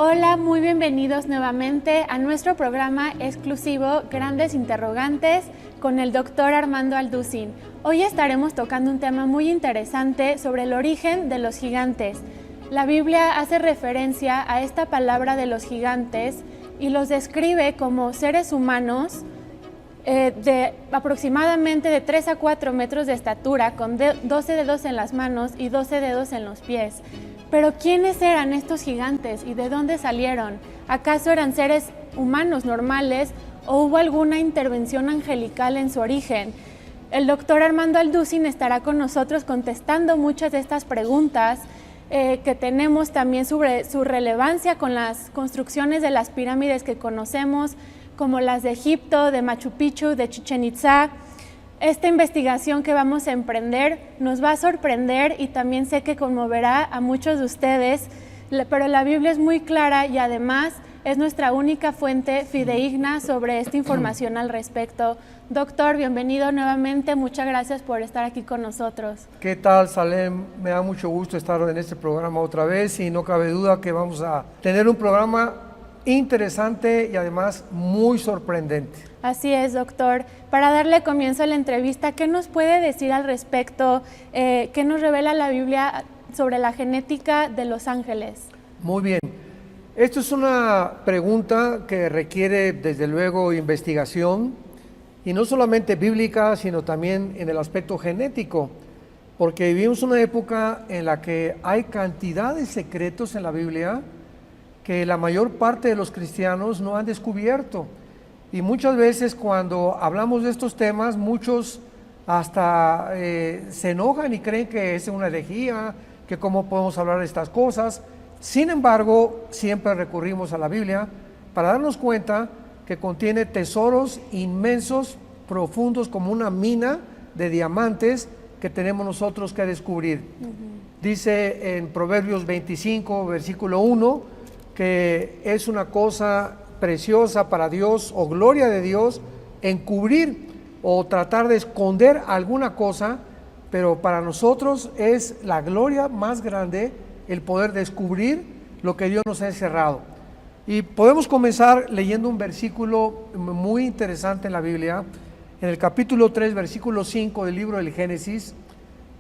Hola, muy bienvenidos nuevamente a nuestro programa exclusivo Grandes Interrogantes con el doctor Armando Alducin. Hoy estaremos tocando un tema muy interesante sobre el origen de los gigantes. La Biblia hace referencia a esta palabra de los gigantes y los describe como seres humanos de aproximadamente de 3 a 4 metros de estatura, con 12 dedos en las manos y 12 dedos en los pies. Pero ¿quiénes eran estos gigantes y de dónde salieron? ¿Acaso eran seres humanos normales o hubo alguna intervención angelical en su origen? El doctor Armando Alducin estará con nosotros contestando muchas de estas preguntas que tenemos también sobre su relevancia con las construcciones de las pirámides que conocemos, como las de Egipto, de Machu Picchu, de Chichén Itzá. Esta investigación que vamos a emprender nos va a sorprender y también sé que conmoverá a muchos de ustedes, pero la Biblia es muy clara y además es nuestra única fuente fidedigna sobre esta información al respecto. Doctor, bienvenido nuevamente, muchas gracias por estar aquí con nosotros. ¿Qué tal, Salem? Me da mucho gusto estar en este programa otra vez y no cabe duda que vamos a tener un programa interesante y además muy sorprendente. Así es, doctor. Para darle comienzo a la entrevista, ¿qué nos puede decir al respecto? ¿Qué nos revela la Biblia sobre la genética de los ángeles? Muy bien. Esto es una pregunta que requiere, desde luego, investigación, y no solamente bíblica, sino también en el aspecto genético, porque vivimos una época en la que hay cantidad de secretos en la Biblia que la mayor parte de los cristianos no han descubierto. Y muchas veces cuando hablamos de estos temas, muchos hasta se enojan y creen que es una herejía, que cómo podemos hablar de estas cosas. Sin embargo, siempre recurrimos a la Biblia para darnos cuenta que contiene tesoros inmensos, profundos, como una mina de diamantes que tenemos nosotros que descubrir. Dice en Proverbios 25, versículo 1, que es una cosa preciosa para Dios o gloria de Dios encubrir o tratar de esconder alguna cosa, pero para nosotros es la gloria más grande el poder descubrir lo que Dios nos ha encerrado. Y podemos comenzar leyendo un versículo muy interesante en la Biblia, en el capítulo 3, versículo 5 del libro del Génesis,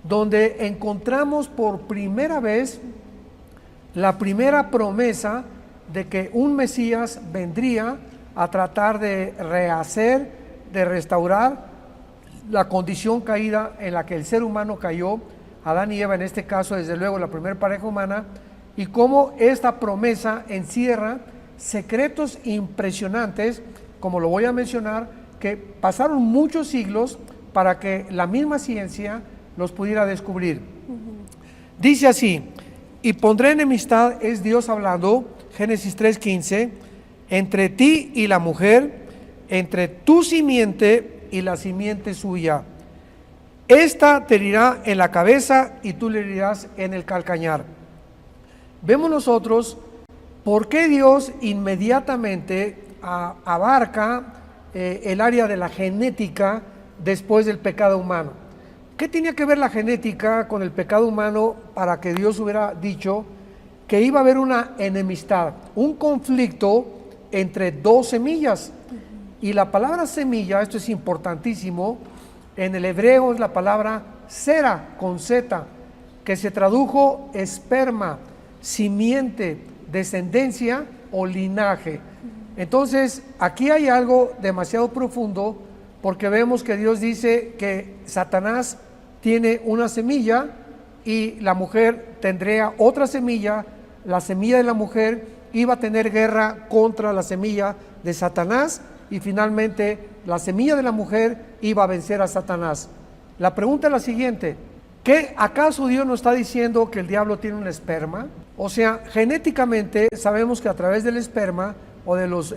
donde encontramos por primera vez la primera promesa de que un Mesías vendría a tratar de rehacer, de restaurar la condición caída en la que el ser humano cayó, Adán y Eva en este caso, desde luego la primera pareja humana, y cómo esta promesa encierra secretos impresionantes, como lo voy a mencionar, que pasaron muchos siglos para que la misma ciencia los pudiera descubrir. Dice así: y pondré enemistad, es Dios hablando, Génesis 3:15, entre ti y la mujer, entre tu simiente y la simiente suya. Esta te herirá en la cabeza y tú le herirás en el calcañar. Vemos nosotros por qué Dios inmediatamente abarca el área de la genética después del pecado humano. ¿Qué tenía que ver la genética con el pecado humano para que Dios hubiera dicho que iba a haber una enemistad, un conflicto entre dos semillas? Y la palabra semilla, esto es importantísimo, en el hebreo es la palabra sera, con Z, que se tradujo esperma, simiente, descendencia o linaje. Entonces, aquí hay algo demasiado profundo, porque vemos que Dios dice que Satanás tiene una semilla y la mujer tendría otra semilla. La semilla de la mujer iba a tener guerra contra la semilla de Satanás y finalmente la semilla de la mujer iba a vencer a Satanás. La pregunta es la siguiente: ¿qué acaso Dios nos está diciendo que el diablo tiene un esperma? O sea, genéticamente sabemos que a través del esperma o de los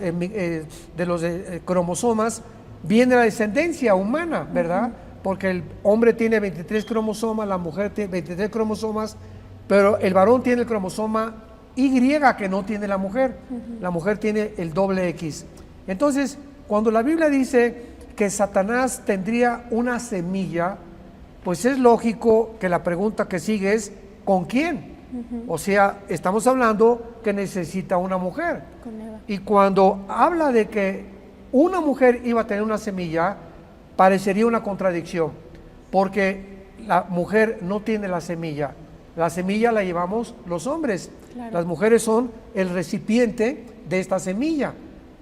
cromosomas viene la descendencia humana, ¿verdad? Porque el hombre tiene 23 cromosomas, la mujer tiene 23 cromosomas, pero el varón tiene el cromosoma Y que no tiene la mujer. La mujer tiene el doble X. Entonces, cuando la Biblia dice que Satanás tendría una semilla, pues es lógico que la pregunta que sigue es ¿con quién? O sea, estamos hablando que necesita una mujer. Con Eva. Y cuando habla de que una mujer iba a tener una semilla, parecería una contradicción, porque la mujer no tiene la semilla la llevamos los hombres. Claro. Las mujeres son el recipiente de esta semilla.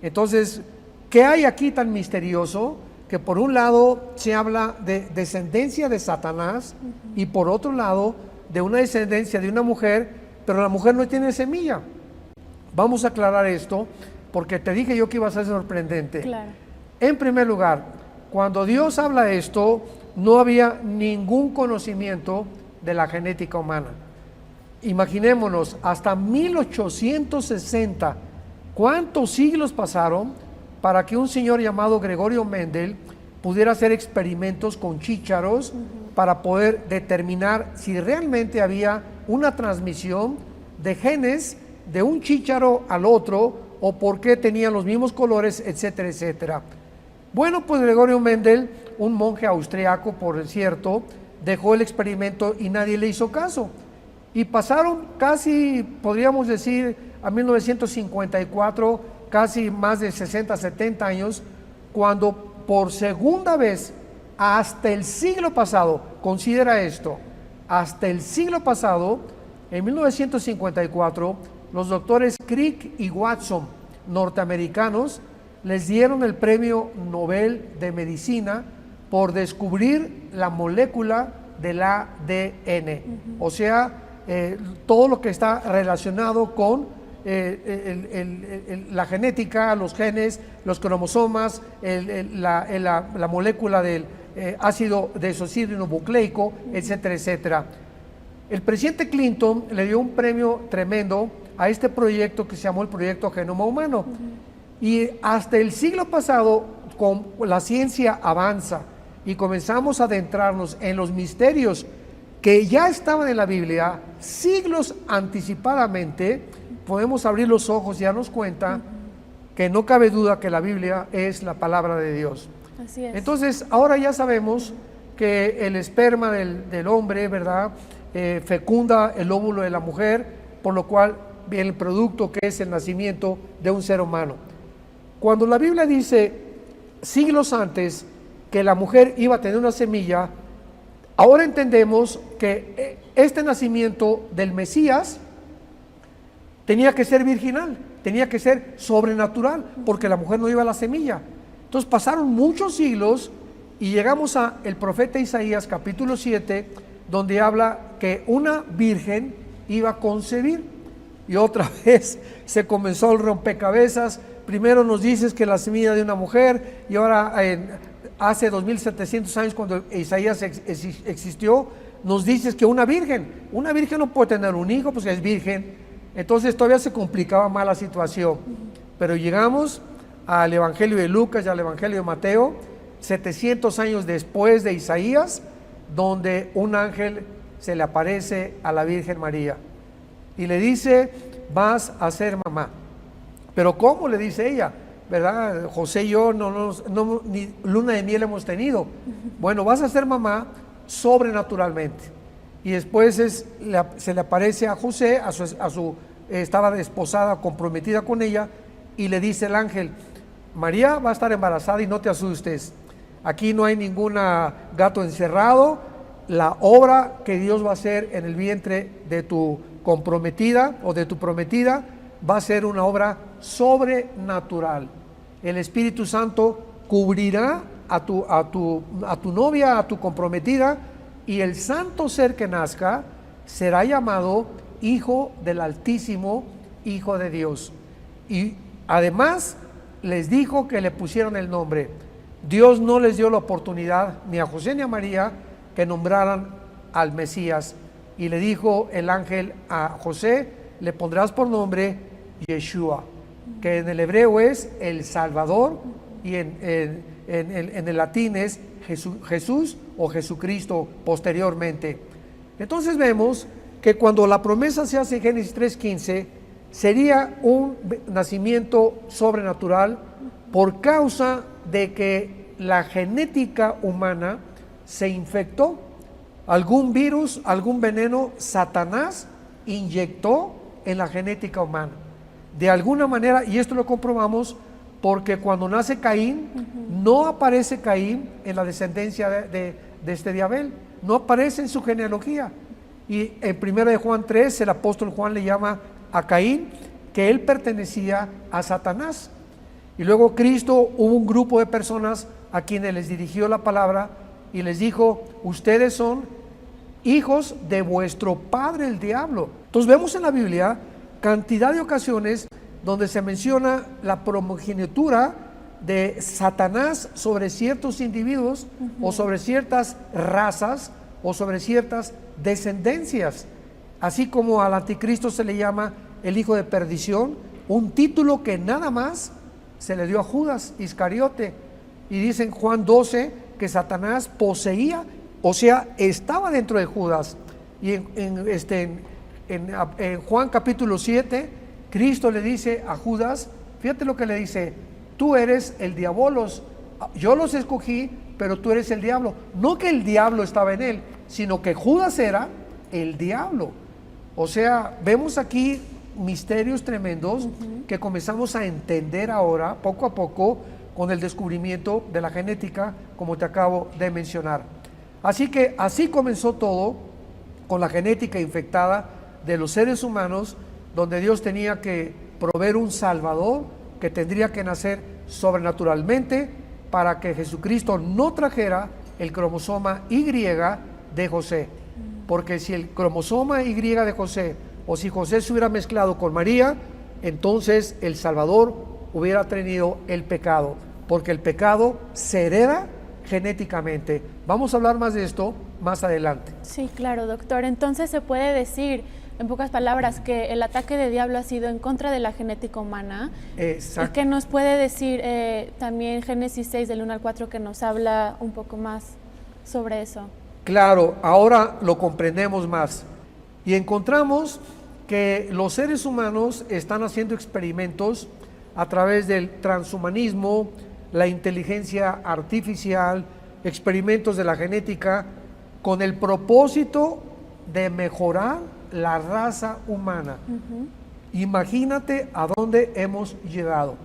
Entonces, ¿qué hay aquí tan misterioso? Que por un lado se habla de descendencia de Satanás y por otro lado de una descendencia de una mujer, pero la mujer no tiene semilla. Vamos a aclarar esto porque te dije yo que iba a ser sorprendente. Claro. En primer lugar, cuando Dios habla esto, no había ningún conocimiento de la genética humana. Imaginémonos, hasta 1860, ¿cuántos siglos pasaron para que un señor llamado Gregorio Mendel pudiera hacer experimentos con chícharos para poder determinar si realmente había una transmisión de genes de un chícharo al otro o por qué tenían los mismos colores, etcétera, etcétera? Bueno, pues Gregorio Mendel, un monje austriaco, por cierto, dejó el experimento y nadie le hizo caso. Y pasaron casi, podríamos decir, a 1954, casi más de 60, 70 años, cuando por segunda vez, hasta el siglo pasado, considera esto, hasta el siglo pasado, en 1954, los doctores Crick y Watson, norteamericanos, les dieron el premio Nobel de Medicina por descubrir la molécula del ADN, o sea, todo lo que está relacionado con la genética, los genes, los cromosomas, la molécula del ácido desoxirribonucleico, etcétera, etcétera. El presidente Clinton le dio un premio tremendo a este proyecto que se llamó el Proyecto Genoma Humano. Y hasta el siglo pasado, con la ciencia avanza y comenzamos a adentrarnos en los misterios que ya estaban en la Biblia, siglos anticipadamente, podemos abrir los ojos y darnos cuenta que no cabe duda que la Biblia es la palabra de Dios. Así es. Entonces, ahora ya sabemos que el esperma del hombre, ¿verdad?, fecunda el óvulo de la mujer, por lo cual viene el producto que es el nacimiento de un ser humano. Cuando la Biblia dice siglos antes que la mujer iba a tener una semilla, ahora entendemos que este nacimiento del Mesías tenía que ser virginal, tenía que ser sobrenatural, porque la mujer no iba a la semilla. Entonces pasaron muchos siglos y llegamos a el profeta Isaías capítulo 7, donde habla que una virgen iba a concebir. Y otra vez se comenzó el rompecabezas. Primero nos dices que la semilla de una mujer, y ahora hace 2700 años cuando Isaías existió, nos dices que una virgen no puede tener un hijo, pues es virgen. Entonces todavía se complicaba más la situación. Pero llegamos al Evangelio de Lucas y al Evangelio de Mateo, 700 años después de Isaías, donde un ángel se le aparece a la Virgen María y le dice: vas a ser mamá. Pero ¿cómo? Le dice ella, ¿verdad? José y yo ni luna de miel hemos tenido. Bueno, vas a ser mamá sobrenaturalmente. Y después se le aparece a José, estaba desposada, comprometida con ella, y le dice el ángel: María va a estar embarazada y no te asustes. Aquí no hay ningún gato encerrado. La obra que Dios va a hacer en el vientre de tu comprometida o de tu prometida va a ser una obra sobrenatural. El Espíritu Santo cubrirá a tu novia, a tu comprometida, y el santo ser que nazca será llamado Hijo del Altísimo, Hijo de Dios. Y además les dijo que le pusieran el nombre. Dios no les dio la oportunidad ni a José ni a María que nombraran al Mesías, y le dijo el ángel a José: le pondrás por nombre Yeshua, que en el hebreo es el Salvador, y en el latín es Jesús o Jesucristo posteriormente. Entonces vemos que cuando la promesa se hace en Génesis 3:15, sería un nacimiento sobrenatural por causa de que la genética humana se infectó. Algún virus, algún veneno, Satanás inyectó en la genética humana. De alguna manera, y esto lo comprobamos porque cuando nace Caín, no aparece Caín en la descendencia de Abel, no aparece en su genealogía. Y en 1 de Juan 3, el apóstol Juan le llama a Caín que él pertenecía a Satanás. Y luego Cristo, hubo un grupo de personas a quienes les dirigió la palabra y les dijo: ustedes son hijos de vuestro padre el diablo. Entonces vemos en la Biblia cantidad de ocasiones donde se menciona la primogenitura de Satanás sobre ciertos individuos o sobre ciertas razas o sobre ciertas descendencias, así como al anticristo se le llama el hijo de perdición, un título que nada más se le dio a Judas Iscariote. Y dice en Juan 12 que Satanás poseía, o sea, estaba dentro de Judas. Y en Juan capítulo 7, Cristo le dice a Judas, fíjate lo que le dice: tú eres el diabolos, yo los escogí, pero tú eres el diablo. No que el diablo estaba en él, sino que Judas era el diablo. O sea, vemos aquí misterios tremendos que comenzamos a entender ahora, poco a poco, con el descubrimiento de la genética, como te acabo de mencionar. Así que así comenzó todo, con la genética infectada de los seres humanos, donde Dios tenía que proveer un Salvador que tendría que nacer sobrenaturalmente para que Jesucristo no trajera el cromosoma Y de José. Porque si el cromosoma Y de José, o si José se hubiera mezclado con María, entonces el Salvador hubiera tenido el pecado, porque el pecado se hereda genéticamente. Vamos a hablar más de esto más adelante. Sí, claro, doctor. Entonces se puede decir, en pocas palabras, que el ataque del diablo ha sido en contra de la genética humana. Exacto. ¿Y qué nos puede decir también Génesis 6 del 1 al 4, que nos habla un poco más sobre eso? Claro, ahora lo comprendemos más y encontramos que los seres humanos están haciendo experimentos a través del transhumanismo, la inteligencia artificial, experimentos de la genética, con el propósito de mejorar la raza humana. Imagínate a dónde hemos llegado.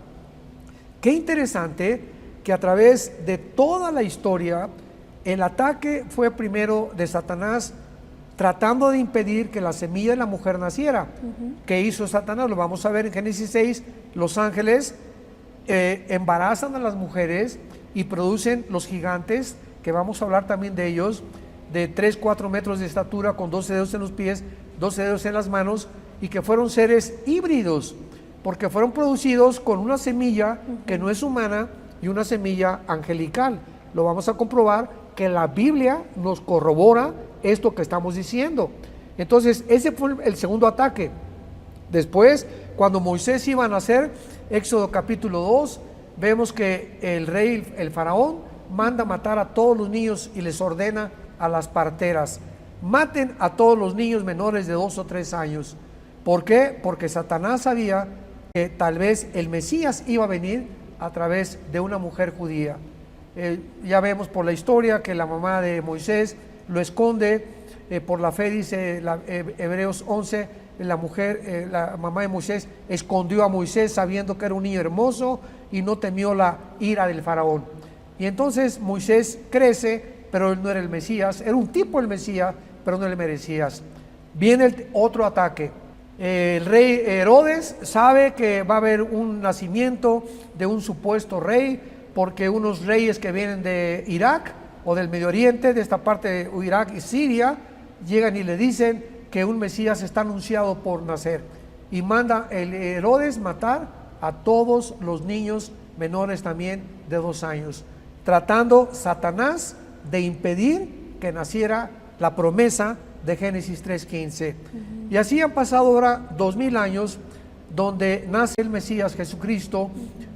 Qué interesante que a través de toda la historia, el ataque fue primero de Satanás, tratando de impedir que la semilla de la mujer naciera. ¿Qué hizo Satanás? Lo vamos a ver en Génesis 6. Los ángeles embarazan a las mujeres y producen los gigantes, que vamos a hablar también de ellos, de 3-4 metros de estatura, con 12 dedos en los pies, 12 dedos en las manos, y que fueron seres híbridos, porque fueron producidos con una semilla que no es humana y una semilla angelical. Lo vamos a comprobar, que la Biblia nos corrobora esto que estamos diciendo. Entonces, ese fue el segundo ataque. Después, cuando Moisés iba a nacer, Éxodo capítulo 2, vemos que el rey, el faraón, manda matar a todos los niños y les ordena a las parteras: maten a todos los niños menores de 2 o 3 años. ¿Por qué? Porque Satanás sabía que tal vez el Mesías iba a venir a través de una mujer judía. Ya vemos por la historia que la mamá de Moisés lo esconde, por la fe, dice Hebreos 11, la mamá de Moisés escondió a Moisés sabiendo que era un niño hermoso y no temió la ira del faraón. Y entonces Moisés crece, pero él no era el Mesías, era un tipo el Mesías, pero no el Mesías. Viene otro ataque. El rey Herodes sabe que va a haber un nacimiento de un supuesto rey, porque unos reyes que vienen de Irak o del Medio Oriente, de esta parte de Irak y Siria, llegan y le dicen que un Mesías está anunciado por nacer, y manda el Herodes matar a todos los niños menores también de 2 años, tratando Satanás de impedir que naciera la promesa de Génesis 3:15. Y así han pasado ahora 2000 años, donde nace el Mesías Jesucristo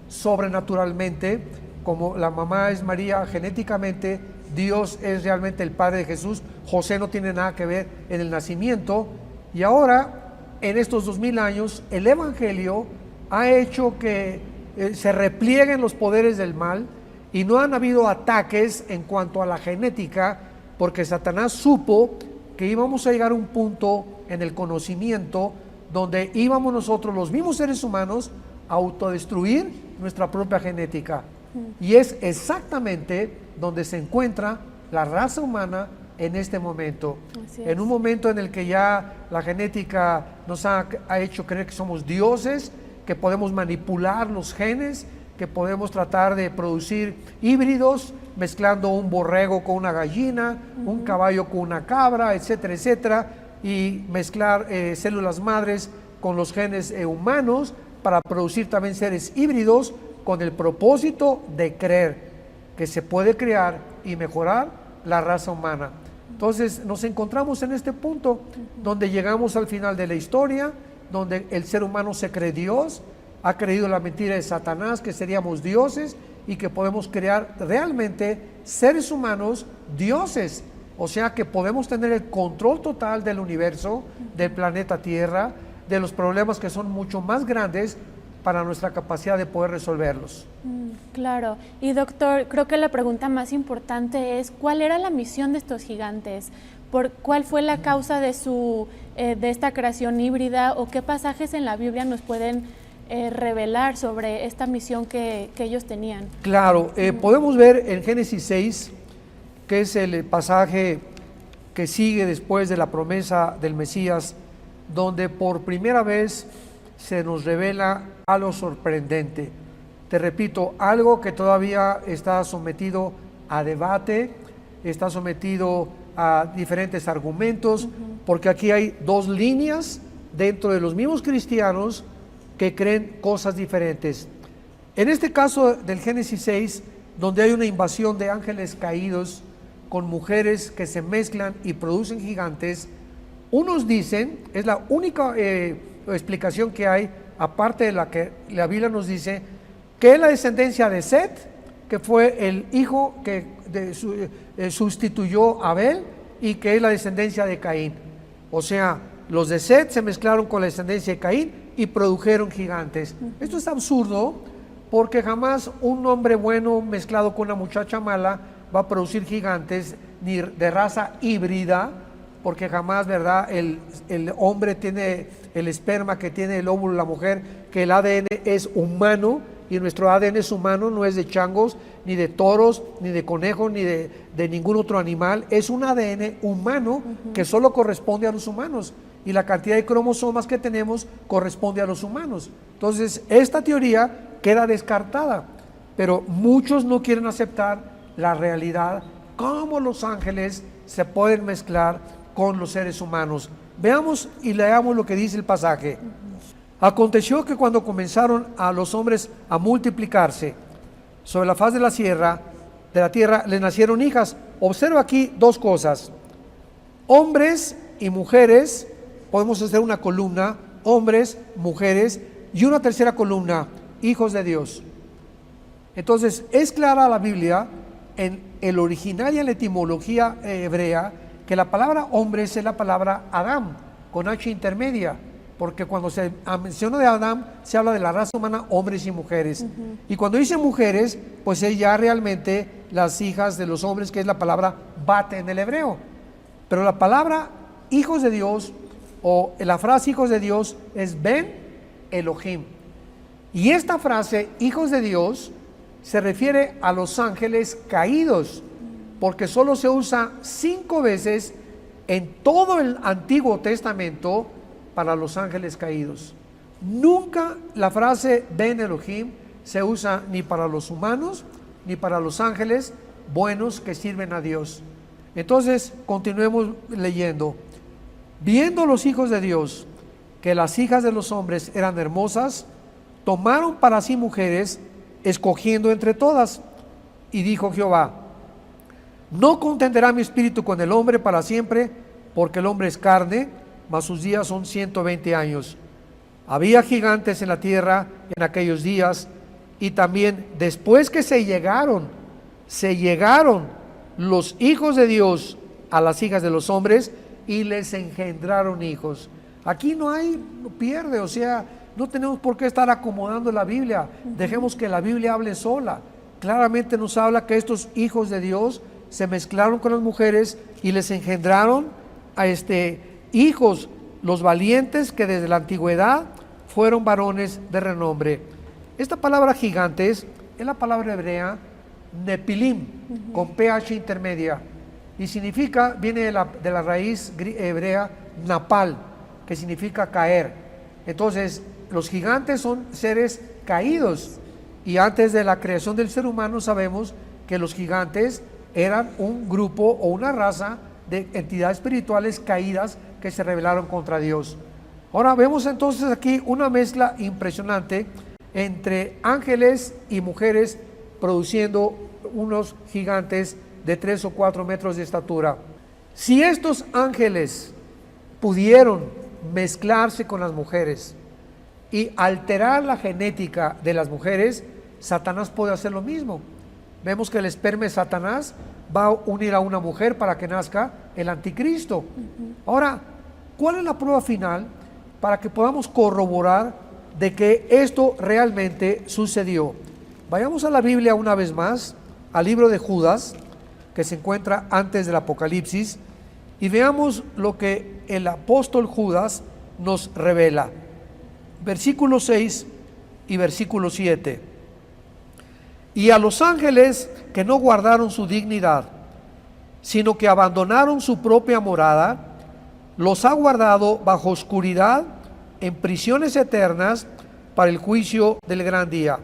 sobrenaturalmente. Como la mamá es María genéticamente, Dios es realmente el Padre de Jesús. José no tiene nada que ver en el nacimiento. Y ahora, en estos 2000 años, el Evangelio ha hecho que se replieguen los poderes del mal, y no han habido ataques en cuanto a la genética, porque Satanás supo que íbamos a llegar a un punto en el conocimiento donde íbamos nosotros, los mismos seres humanos, a autodestruir nuestra propia genética. Y es exactamente donde se encuentra la raza humana en este momento. En un momento en el que ya la genética nos ha hecho creer que somos dioses, que podemos manipular los genes, que podemos tratar de producir híbridos, mezclando un borrego con una gallina, un caballo con una cabra, etcétera, etcétera, y mezclar células madres con los genes humanos para producir también seres híbridos con el propósito de creer que se puede crear y mejorar la raza humana. Entonces nos encontramos en este punto donde llegamos al final de la historia, donde el ser humano se cree Dios, ha creído la mentira de Satanás, que seríamos dioses y que podemos crear realmente seres humanos dioses. O sea que podemos tener el control total del universo, del planeta Tierra, de los problemas que son mucho más grandes para nuestra capacidad de poder resolverlos. Claro. Y doctor, creo que la pregunta más importante es, ¿cuál era la misión de estos gigantes? ¿Cuál fue la causa de esta creación híbrida? ¿O qué pasajes en la Biblia nos pueden revelar sobre esta misión que ellos tenían? Claro, podemos ver en Génesis 6, que es el pasaje que sigue después de la promesa del Mesías, donde por primera vez se nos revela algo sorprendente. Te repito, algo que todavía está sometido a debate, está sometido a diferentes argumentos, porque aquí hay dos líneas dentro de los mismos cristianos que creen cosas diferentes. En este caso del Génesis 6, donde hay una invasión de ángeles caídos con mujeres que se mezclan y producen gigantes, unos dicen, es la única explicación que hay, aparte de la que la Biblia nos dice, que es la descendencia de Set, que fue el hijo que sustituyó a Abel, y que es la descendencia de Caín. O sea, los de Set se mezclaron con la descendencia de Caín y produjeron gigantes. Esto es absurdo, porque jamás un hombre bueno mezclado con una muchacha mala va a producir gigantes, ni de raza híbrida, porque jamás, ¿verdad? El hombre tiene el esperma que tiene el óvulo, la mujer, que el ADN es humano, y nuestro ADN es humano, no es de changos, ni de toros, ni de conejos, ni de ningún otro animal. Es un ADN humano que solo corresponde a los humanos, y la cantidad de cromosomas que tenemos corresponde a los humanos. Entonces, esta teoría queda descartada, pero muchos no quieren aceptar la realidad, cómo los ángeles se pueden mezclar con los seres humanos. Veamos y leamos lo que dice el pasaje. Aconteció que cuando comenzaron a los hombres a multiplicarse sobre la faz de la tierra, les nacieron hijas. Observa aquí dos cosas: hombres y mujeres. Podemos hacer una columna, hombres, mujeres, y una tercera columna, hijos de Dios. Entonces, es clara la Biblia en el original y en la etimología hebrea, que la palabra hombres es la palabra Adam, con H intermedia, porque cuando se menciona de Adam, se habla de la raza humana, hombres y mujeres. Y cuando dice mujeres, pues es ya realmente las hijas de los hombres, que es la palabra Bat en el hebreo. Pero la palabra hijos de Dios, o la frase hijos de Dios, es Ben Elohim. Y esta frase, hijos de Dios, se refiere a los ángeles caídos, porque solo se usa 5 veces en todo el Antiguo Testamento para los ángeles caídos. Nunca la frase Ben Elohim se usa ni para los humanos, ni para los ángeles buenos que sirven a Dios. Entonces, continuemos leyendo. Viendo los hijos de Dios que las hijas de los hombres eran hermosas, tomaron para sí mujeres, escogiendo entre todas. Y dijo Jehová: no contenderá mi espíritu con el hombre para siempre, porque el hombre es carne, mas sus días son 120 años. Había gigantes en la tierra en aquellos días, y también después que se llegaron los hijos de Dios a las hijas de los hombres, y les engendraron hijos. Aquí no pierde, o sea, no tenemos por qué estar acomodando la Biblia. Dejemos que la Biblia hable sola. Claramente nos habla que estos hijos de Dios se mezclaron con las mujeres y les engendraron hijos, los valientes que desde la antigüedad fueron varones de renombre. Esta palabra gigantes es la palabra hebrea Nepilim, con PH intermedia, y significa, viene de la raíz hebrea napal, que significa caer. Entonces, los gigantes son seres caídos, y antes de la creación del ser humano sabemos que los gigantes eran un grupo o una raza de entidades espirituales caídas que se rebelaron contra Dios. Ahora vemos entonces aquí una mezcla impresionante entre ángeles y mujeres, produciendo unos gigantes de 3 o 4 metros de estatura. Si estos ángeles pudieron mezclarse con las mujeres y alterar la genética de las mujeres, Satanás puede hacer lo mismo. Vemos que el esperma de Satanás va a unir a una mujer para que nazca el anticristo. Ahora, ¿cuál es la prueba final para que podamos corroborar de que esto realmente sucedió? Vayamos a la Biblia una vez más, al libro de Judas, que se encuentra antes del Apocalipsis, y veamos lo que el apóstol Judas nos revela. Versículo 6 y versículo 7. Y a los ángeles que no guardaron su dignidad, sino que abandonaron su propia morada, los ha guardado bajo oscuridad en prisiones eternas para el juicio del gran día,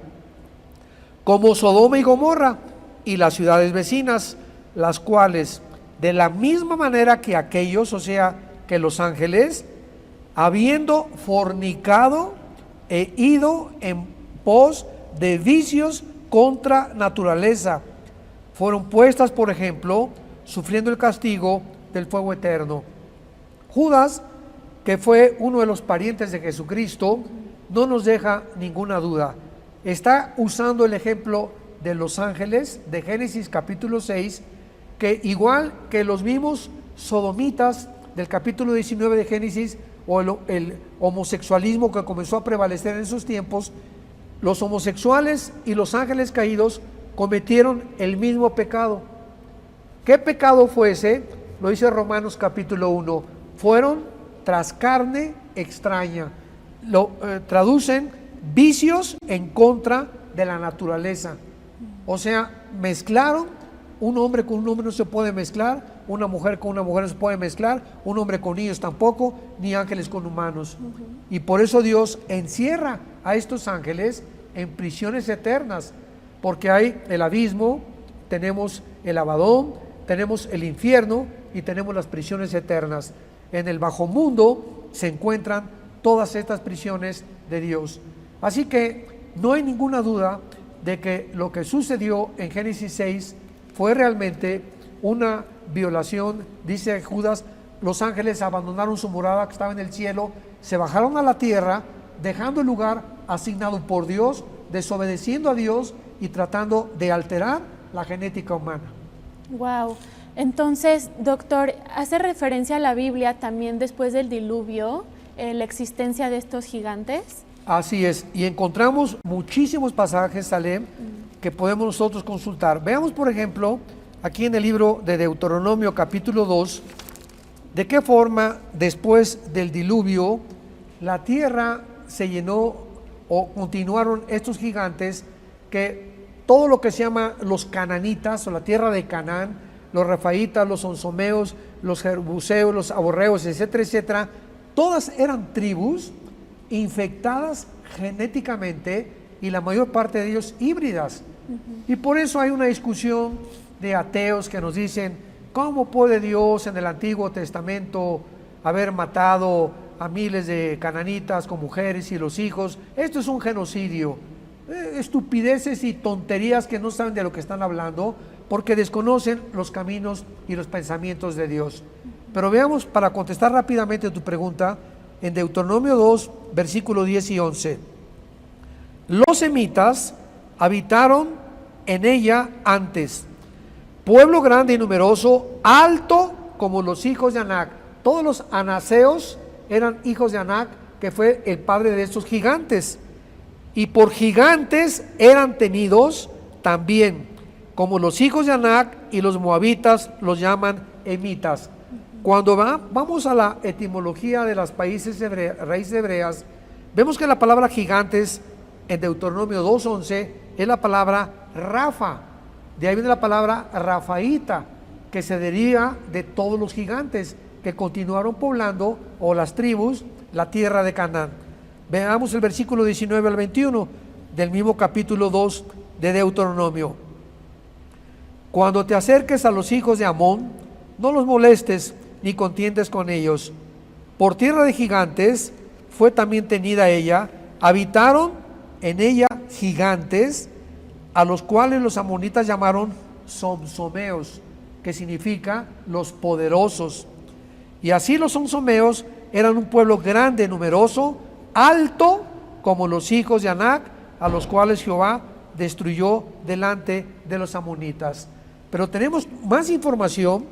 como Sodoma y Gomorra y las ciudades vecinas, las cuales de la misma manera que aquellos, o sea, que los ángeles, habiendo fornicado e ido en pos de vicios contra naturaleza, fueron puestas, por ejemplo, sufriendo el castigo del fuego eterno. Judas, que fue uno de los parientes de Jesucristo, no nos deja ninguna duda. Está usando el ejemplo de los ángeles de Génesis capítulo 6, que igual que los mismos sodomitas del capítulo 19 de Génesis, o el homosexualismo que comenzó a prevalecer en esos tiempos, los homosexuales y los ángeles caídos cometieron el mismo pecado. ¿Qué pecado fue ese? Lo dice Romanos capítulo 1. Fueron tras carne extraña. Lo traducen vicios en contra de la naturaleza. O sea, mezclaron. Un hombre con un hombre no se puede mezclar, una mujer con una mujer no se puede mezclar, un hombre con niños tampoco, ni ángeles con humanos. Y por eso Dios encierra a estos ángeles en prisiones eternas, porque hay el abismo, tenemos el Abadón, tenemos el infierno y tenemos las prisiones eternas. En el bajo mundo se encuentran todas estas prisiones de Dios. Así que no hay ninguna duda de que lo que sucedió en Génesis 6 fue realmente una violación. Dice Judas, los ángeles abandonaron su morada que estaba en el cielo, se bajaron a la tierra, dejando el lugar asignado por Dios, desobedeciendo a Dios y tratando de alterar la genética humana. Wow. Entonces, doctor, ¿hace referencia a la Biblia también después del diluvio, la existencia de estos gigantes? Así es, y encontramos muchísimos pasajes, Salem, que podemos nosotros consultar. Veamos, por ejemplo, aquí en el libro de Deuteronomio capítulo 2, de qué forma después del diluvio la tierra se llenó o continuaron estos gigantes, que todo lo que se llama los cananitas o la tierra de Canaán, los refaitas, los onsomeos, los jebuseos, los amorreos, etcétera, etcétera, todas eran tribus infectadas genéticamente y la mayor parte de ellos híbridas. Y por eso hay una discusión de ateos que nos dicen, ¿cómo puede Dios en el Antiguo Testamento haber matado a miles de cananitas con mujeres y los hijos? Esto es un genocidio. Estupideces y tonterías que no saben de lo que están hablando, porque desconocen los caminos y los pensamientos de Dios. Pero veamos, para contestar rápidamente tu pregunta, en Deuteronomio 2, versículos 10 y 11. Los semitas habitaron en ella antes, pueblo grande y numeroso, alto como los hijos de Anac. Todos los anaseos eran hijos de Anac, que fue el padre de estos gigantes. Y por gigantes eran tenidos también, como los hijos de Anac, y los moabitas los llaman emitas. Cuando vamos a la etimología de las raíces hebreas, vemos que la palabra gigantes en Deuteronomio 2:11 es la palabra Rafa. De ahí viene la palabra Rafaíta, que se deriva de todos los gigantes que continuaron poblando, o las tribus, la tierra de Canaán. Veamos el versículo 19 al 21 del mismo capítulo 2 de Deuteronomio. Cuando te acerques a los hijos de Amón, no los molestes ni contiendes con ellos. Por tierra de gigantes fue también tenida ella, habitaron en ella gigantes, a los cuales los amonitas llamaron somsomeos, que significa los poderosos. Y así los somsomeos eran un pueblo grande, numeroso, alto, como los hijos de Anac, a los cuales Jehová destruyó delante de los amonitas. Pero tenemos más información,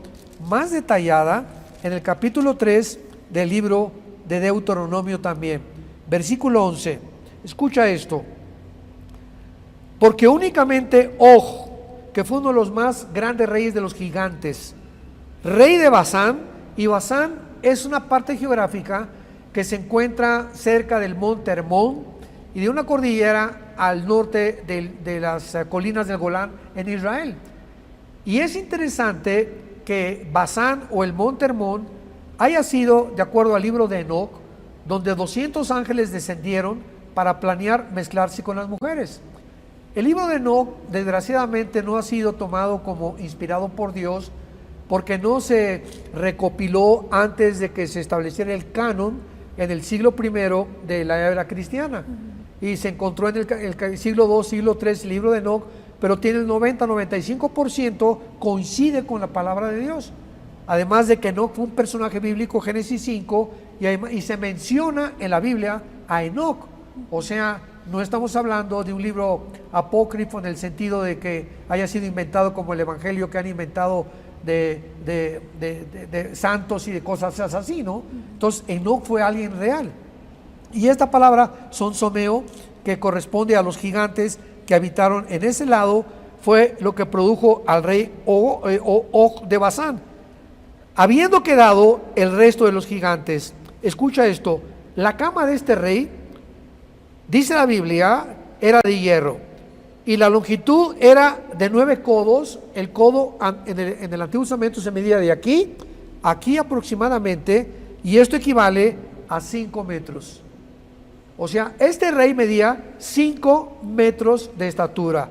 más detallada, en el capítulo 3 del libro de Deuteronomio también. Versículo 11. Escucha esto. Porque únicamente Og, que fue uno de los más grandes reyes de los gigantes, rey de Basán, y Basán es una parte geográfica que se encuentra cerca del monte Hermón y de una cordillera al norte de las colinas del Golán en Israel. Y es interesante que Basán o el monte Hermón haya sido, de acuerdo al libro de Enoc, donde 200 ángeles descendieron para planear mezclarse con las mujeres. El libro de Enoc, desgraciadamente, no ha sido tomado como inspirado por Dios, porque no se recopiló antes de que se estableciera el canon en el siglo I de la era cristiana. Y se encontró en el siglo II, siglo III, el libro de Enoc, pero tiene el 90-95% coincide con la palabra de Dios. Además de que Enoc fue un personaje bíblico, Génesis 5, y se menciona en la Biblia a Enoc. O sea, no estamos hablando de un libro apócrifo en el sentido de que haya sido inventado como el Evangelio que han inventado de santos y de cosas así, ¿no? Entonces, Enoc fue alguien real. Y esta palabra, somsomeo, que corresponde a los gigantes que habitaron en ese lado, fue lo que produjo al rey Og de Basán. Habiendo quedado el resto de los gigantes, escucha esto, la cama de este rey, dice la Biblia, era de hierro, y la longitud era de 9 codos. El codo en el Antiguo Testamento se medía de aquí a aquí aproximadamente, y esto equivale a 5 metros. O sea, este rey medía 5 metros de estatura.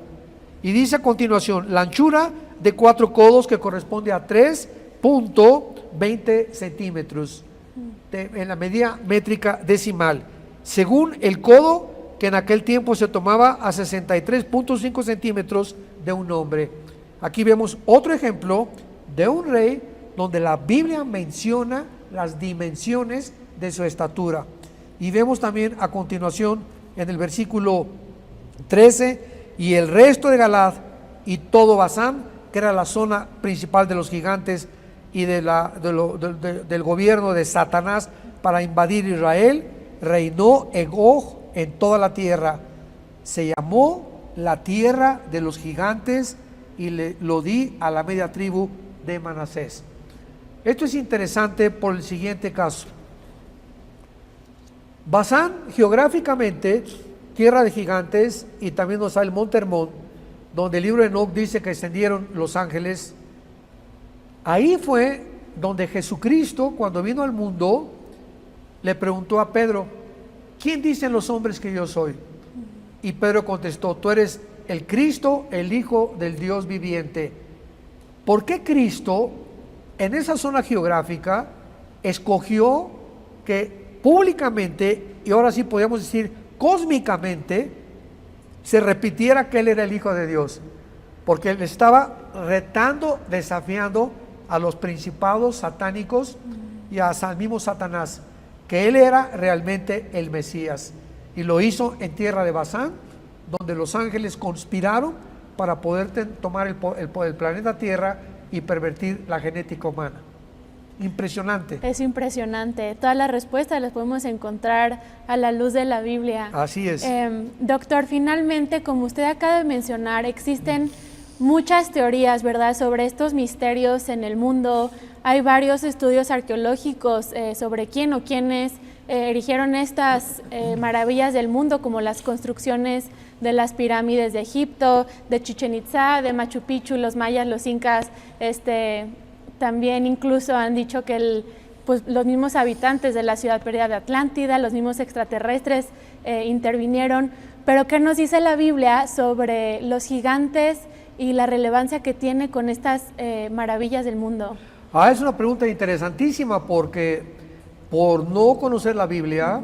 Y dice a continuación, la anchura de 4 codos, que corresponde a 3.20 centímetros en la medida métrica decimal, según el codo que en aquel tiempo se tomaba a 63.5 centímetros de un hombre. Aquí vemos otro ejemplo de un rey donde la Biblia menciona las dimensiones de su estatura. Y vemos también a continuación en el versículo 13, y el resto de Galaad y todo Basán, que era la zona principal de los gigantes y del gobierno de Satanás para invadir Israel, reinó Og en toda la tierra. Se llamó la tierra de los gigantes y lo di a la media tribu de Manasés. Esto es interesante por el siguiente caso. Basán, geográficamente, tierra de gigantes, y también nos da el monte Hermón, donde el libro de Enoc dice que descendieron los ángeles. Ahí fue donde Jesucristo, cuando vino al mundo, le preguntó a Pedro, ¿quién dicen los hombres que yo soy? Y Pedro contestó, tú eres el Cristo, el Hijo del Dios viviente. ¿Por qué Cristo, en esa zona geográfica, escogió que públicamente, y ahora sí podríamos decir cósmicamente, se repitiera que Él era el Hijo de Dios? Porque Él estaba retando, desafiando a los principados satánicos y al mismo Satanás, que Él era realmente el Mesías. Y lo hizo en tierra de Basán, donde los ángeles conspiraron para poder tomar el planeta Tierra y pervertir la genética humana. Impresionante. Es impresionante. Todas las respuestas las podemos encontrar a la luz de la Biblia. Así es. Doctor, finalmente, como usted acaba de mencionar, existen muchas teorías, ¿verdad?, sobre estos misterios en el mundo. Hay varios estudios arqueológicos sobre quién o quiénes erigieron estas maravillas del mundo, como las construcciones de las pirámides de Egipto, de Chichén Itzá, de Machu Picchu, los mayas, los incas. También incluso han dicho que pues, los mismos habitantes de la ciudad perdida de Atlántida, los mismos extraterrestres intervinieron. Pero ¿qué nos dice la Biblia sobre los gigantes y la relevancia que tiene con estas maravillas del mundo? Es una pregunta interesantísima, porque por no conocer la Biblia,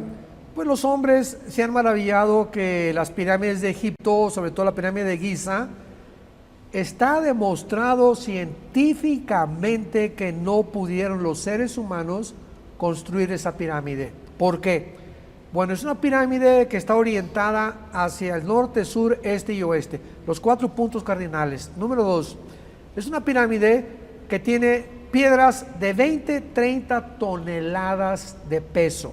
pues los hombres se han maravillado que las pirámides de Egipto, sobre todo la pirámide de Giza, está demostrado científicamente que no pudieron los seres humanos construir esa pirámide. ¿Por qué? Bueno, es una pirámide que está orientada hacia el norte, sur, este y oeste, los 4 puntos cardinales. Número 2, es una pirámide que tiene piedras de 20-30 toneladas de peso,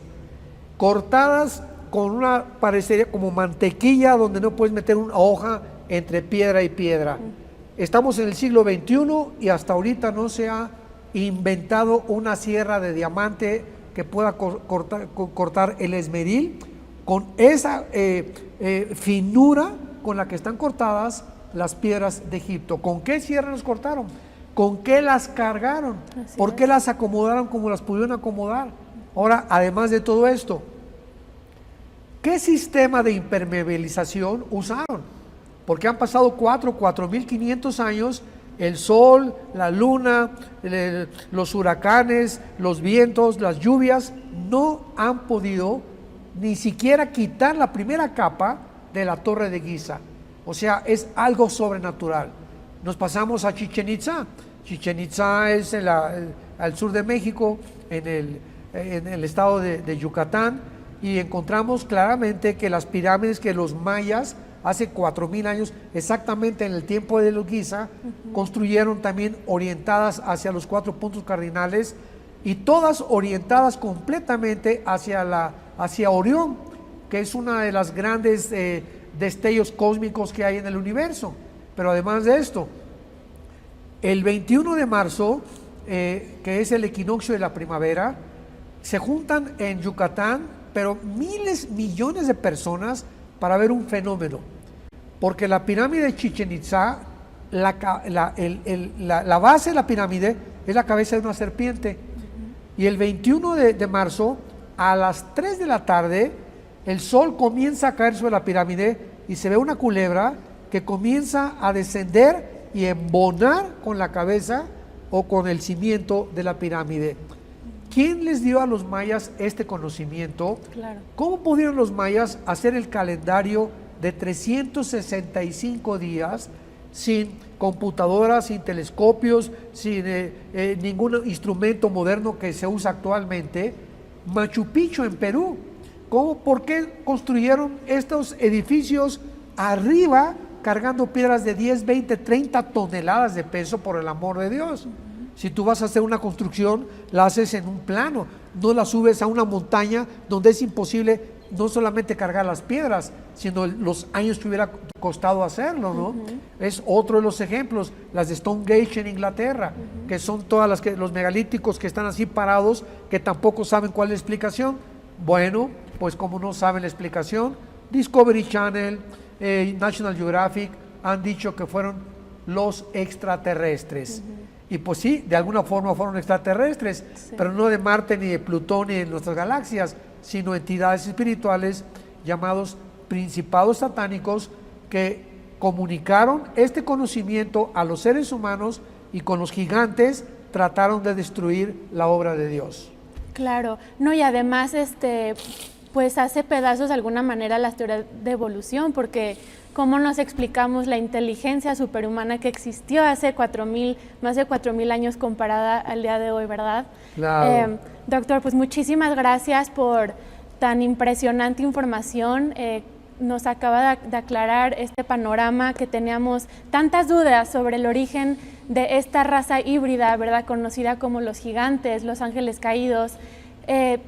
cortadas con una, parecería como mantequilla, donde no puedes meter una hoja entre piedra y piedra. Estamos en el siglo XXI y hasta ahorita no se ha inventado una sierra de diamante que pueda cortar el esmeril con esa finura con la que están cortadas las piedras de Egipto. ¿Con qué sierra las cortaron? ¿Con qué las cargaron? ¿Por qué las acomodaron como las pudieron acomodar? Ahora, además de todo esto, ¿qué sistema de impermeabilización usaron? Porque han pasado 4.500 años, el sol, la luna, los huracanes, los vientos, las lluvias, no han podido ni siquiera quitar la primera capa de la Torre de Giza. O sea, es algo sobrenatural. Nos pasamos a Chichén Itzá. Chichén Itzá es al sur de México, en el estado de Yucatán, y encontramos claramente que las pirámides que los mayas hace 4.000 años, exactamente en el tiempo de los Giza, construyeron también orientadas hacia los 4 puntos cardinales, y todas orientadas completamente hacia Orión, que es una de las grandes destellos cósmicos que hay en el universo. Pero además de esto, el 21 de marzo, que es el equinoccio de la primavera, se juntan en Yucatán, pero millones de personas para ver un fenómeno, porque la pirámide de Chichén Itzá, la base de la pirámide es la cabeza de una serpiente, y el 21 de marzo a las 3 de la tarde el sol comienza a caer sobre la pirámide y se ve una culebra que comienza a descender y embonar con la cabeza o con el cimiento de la pirámide. ¿Quién les dio a los mayas este conocimiento? Claro. ¿Cómo pudieron los mayas hacer el calendario de 365 días sin computadoras, sin telescopios, sin ningún instrumento moderno que se usa actualmente? Machu Picchu en Perú. ¿Por qué construyeron estos edificios arriba cargando piedras de 10, 20, 30 toneladas de peso, por el amor de Dios? Si tú vas a hacer una construcción, la haces en un plano, no la subes a una montaña donde es imposible no solamente cargar las piedras, sino los años que hubiera costado hacerlo, ¿no? Es otro de los ejemplos, las de Stonehenge en Inglaterra, que son todas los megalíticos que están así parados, que tampoco saben cuál es la explicación. Bueno, pues como no saben la explicación, Discovery Channel, National Geographic han dicho que fueron los extraterrestres. Y pues sí, de alguna forma fueron extraterrestres, pero no de Marte ni de Plutón ni de nuestras galaxias, sino entidades espirituales llamados principados satánicos, que comunicaron este conocimiento a los seres humanos, y con los gigantes trataron de destruir la obra de Dios. Claro, no, y además pues hace pedazos de alguna manera las teorías de evolución, porque ¿cómo nos explicamos la inteligencia superhumana que existió hace más de 4.000 años comparada al día de hoy, verdad? Claro. Doctor, pues muchísimas gracias por tan impresionante información. Nos acaba de aclarar este panorama que teníamos tantas dudas sobre el origen de esta raza híbrida, ¿verdad?, conocida como los gigantes, los ángeles caídos.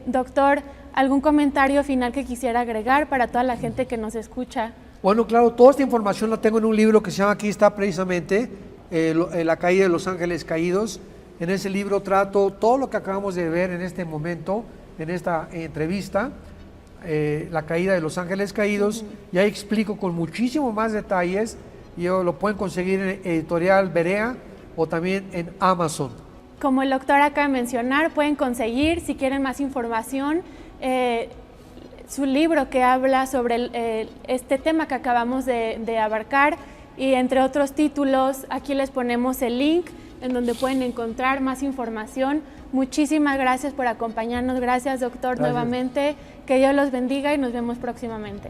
Doctor, ¿algún comentario final que quisiera agregar para toda la gente que nos escucha? Bueno, claro, toda esta información la tengo en un libro que se llama, aquí está precisamente, La caída de los ángeles caídos. En ese libro trato todo lo que acabamos de ver en este momento, en esta entrevista, la caída de los ángeles caídos, y ahí explico con muchísimo más detalles, y lo pueden conseguir en Editorial Berea o también en Amazon. Como el doctor acaba de mencionar, pueden conseguir, si quieren más información, su libro que habla sobre este tema que acabamos de abarcar, y entre otros títulos. Aquí les ponemos el link en donde pueden encontrar más información. Muchísimas gracias por acompañarnos. Gracias, doctor, nuevamente. Que Dios los bendiga y nos vemos próximamente.